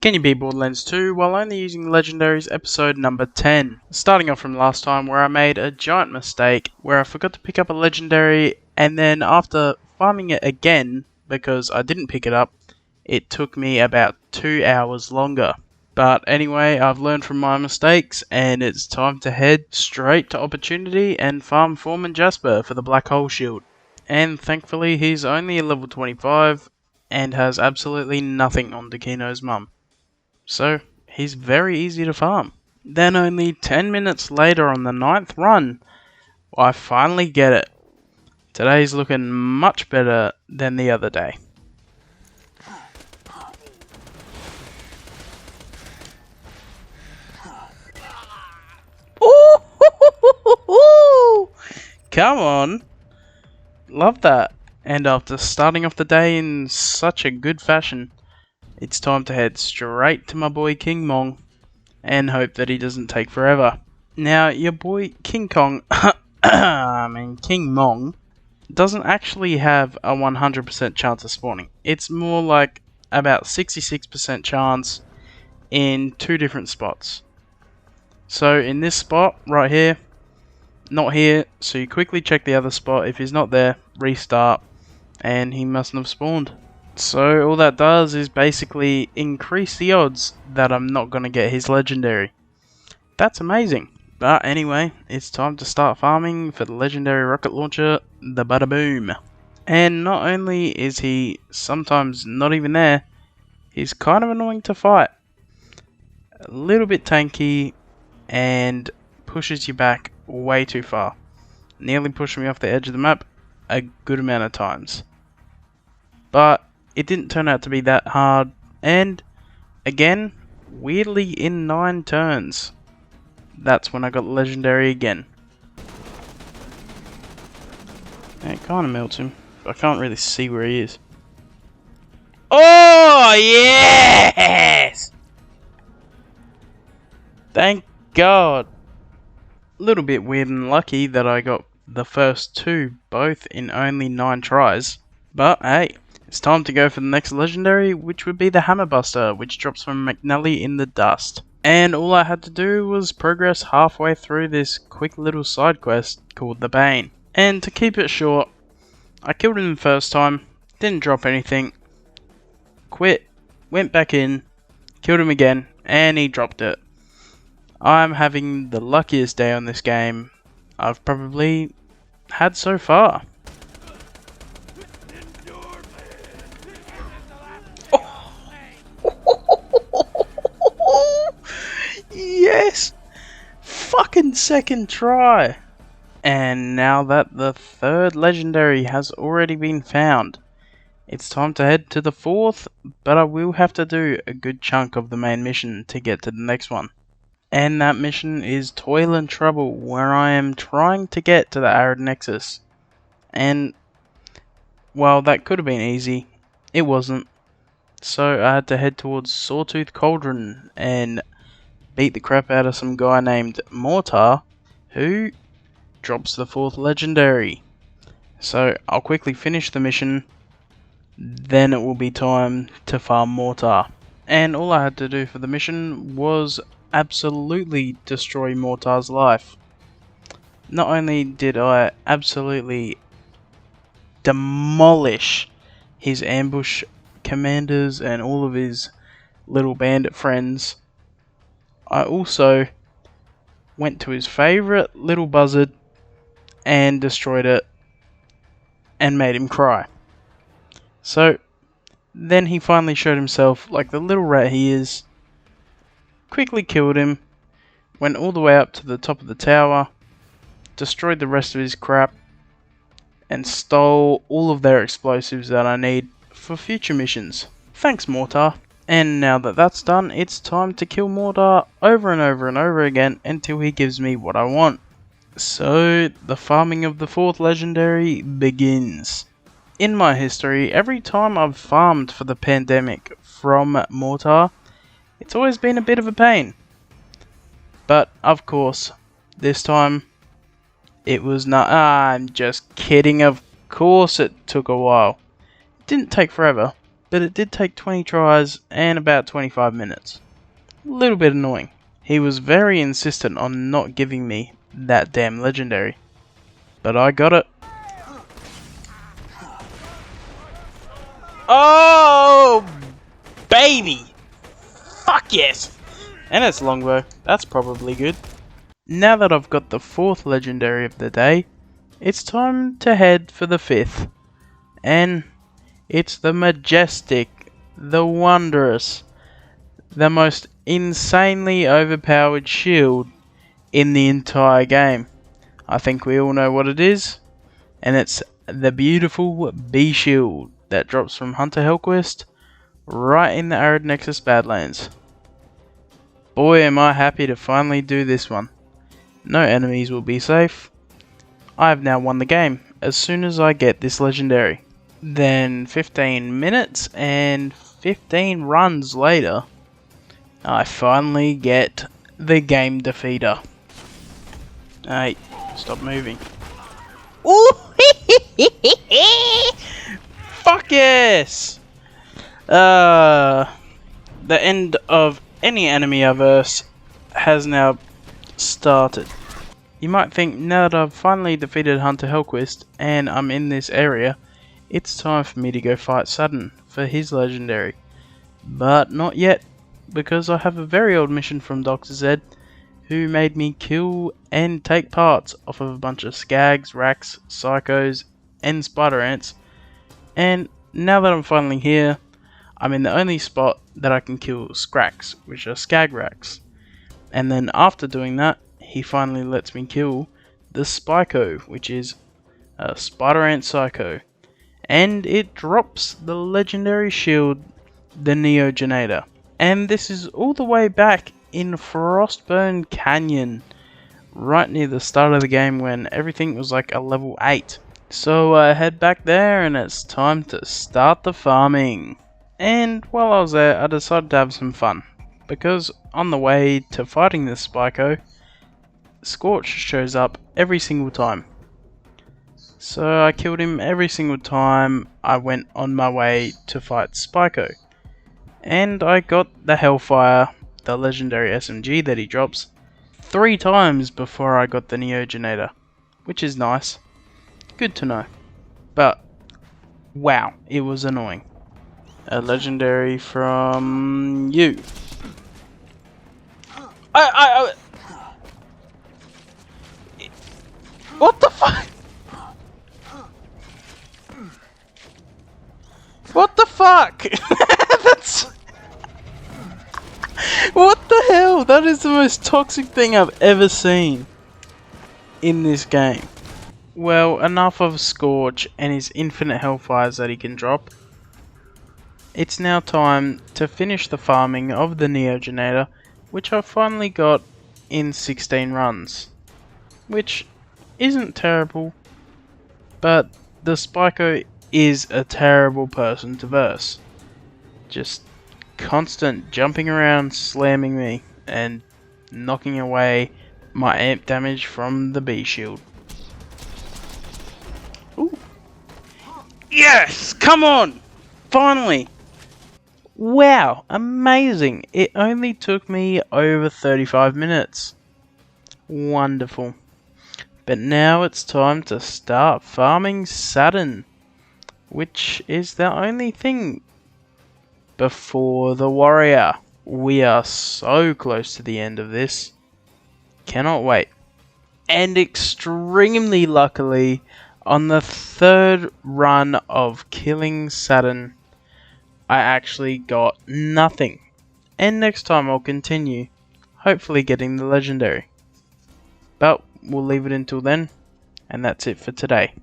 Can you beat Borderlands 2 while only using Legendaries episode number 10? Starting off from last time where I made a giant mistake where I forgot to pick up a Legendary, and then after farming it again because I didn't pick it up, it took me about 2 hours longer. But anyway, I've learned from my mistakes and it's time to head straight to Opportunity and farm Foreman Jasper for the Black Hole Shield. And thankfully he's only a level 25 and has absolutely nothing on Dakino's mum. So, he's very easy to farm. Then only 10 minutes later on the 9th run, I finally get it. Today's looking much better than the other day. Ooh! Come on! Love that. And after starting off the day in such a good fashion, it's time to head straight to my boy King Mong and hope that he doesn't take forever. Now, your boy King Mong doesn't actually have a 100% chance of spawning. It's more like about 66% chance in 2 different spots. So in this spot right here, not here, so you quickly check the other spot. If he's not there, restart, and he mustn't have spawned. So all that does is basically increase the odds that I'm not going to get his legendary. That's amazing. But anyway, it's time to start farming for the legendary rocket launcher, the Bada Boom. And not only is he sometimes not even there, he's kind of annoying to fight. A little bit tanky and pushes you back way too far. Nearly pushed me off the edge of the map a good amount of times. But it didn't turn out to be that hard, and again, weirdly in 9 turns, that's when I got legendary again. And it kind of melts him, but I can't really see where he is. Oh yes! Thank God. A little bit weird and lucky that I got the first 2 both in only 9 tries, but hey. It's time to go for the next legendary, which would be the Hammerbuster, which drops from McNally in the dust. And all I had to do was progress halfway through this quick little side quest called the Bane. And to keep it short, I killed him the first time, didn't drop anything, quit, went back in, killed him again, and he dropped it. I'm having the luckiest day on this game I've probably had so far. Yes! Fucking second try! And now that the 3rd legendary has already been found, it's time to head to the 4th, but I will have to do a good chunk of the main mission to get to the next one. And that mission is Toil and Trouble, where I am trying to get to the Arid Nexus. And, well, that could have been easy. It wasn't. So I had to head towards Sawtooth Cauldron and beat the crap out of some guy named Mortar, who drops the 4th legendary. So I'll quickly finish the mission, then it will be time to farm Mortar. And all I had to do for the mission was absolutely destroy Mortar's life. Not only did I absolutely demolish his ambush commanders and all of his little bandit friends, I also went to his favourite little buzzard and destroyed it and made him cry. So then he finally showed himself like the little rat he is, quickly killed him, went all the way up to the top of the tower, destroyed the rest of his crap, and stole all of their explosives that I need for future missions. Thanks, Mortar. And now that that's done, it's time to kill Mortar over and over and over again until he gives me what I want. So, the farming of the 4th legendary begins. In my history, every time I've farmed for the pandemic from Mortar, it's always been a bit of a pain. But, of course, this time, it was not. I'm just kidding, of course it took a while. It didn't take forever. but it did take 20 tries and about 25 minutes. A little bit annoying. He was very insistent on not giving me that damn legendary, but I got it. Oh, baby! Fuck yes! And it's longbow. That's probably good. Now that I've got the 4th legendary of the day, it's time to head for the 5th. And it's the Majestic, the Wondrous, the most insanely overpowered shield in the entire game. I think we all know what it is, and it's the beautiful bee shield that drops from Hunter Hellquest right in the Arid Nexus Badlands. Boy, am I happy to finally do this one. No enemies will be safe. I have now won the game as soon as I get this legendary. Then 15 minutes and 15 runs later, I finally get the game defeater. Hey, stop moving. Ooh! Fuck yes! The end of any Enemyverse has now started. You might think, now that I've finally defeated Hunter Hellquest and I'm in this area, it's time for me to go fight Sudden for his legendary. But not yet, because I have a very old mission from Dr. Z, who made me kill and take parts off of a bunch of skags, racks, psychos, and spider ants. And now that I'm finally here, I'm in the only spot that I can kill scracks, which are skag racks. And then after doing that, he finally lets me kill the Spyco, which is a spider ant psycho. And it drops the legendary shield, the Neogenada. And this is all the way back in Frostburn Canyon, right near the start of the game when everything was like a level 8. So I head back there and it's time to start the farming. And while I was there, I decided to have some fun, because on the way to fighting this Spyco, Scorch shows up every single time. So I killed him every single time I went on my way to fight Spyco. And I got the Hellfire, the legendary SMG that he drops, 3 times before I got the Neogenada, which is nice. Good to know. But, wow, it was annoying. A legendary from you. What the fuck? What the fuck? That's... What the hell? That is the most toxic thing I've ever seen in this game. Well, enough of Scorch and his infinite hellfires that he can drop. It's now time to finish the farming of the Neogenada, which I finally got in 16 runs. Which isn't terrible, but the Spyco is a terrible person to verse. Just constant jumping around, slamming me, and knocking away my amp damage from the bee shield. Ooh. Yes! Come on! Finally! Wow, amazing! It only took me over 35 minutes. Wonderful. But now it's time to start farming Saturn, which is the only thing before the warrior. We are so close to the end of this. Cannot wait. And extremely luckily, on the 3rd run of killing Saturn, I actually got nothing. And next time I'll continue, hopefully getting the legendary. But we'll leave it until then, and that's it for today.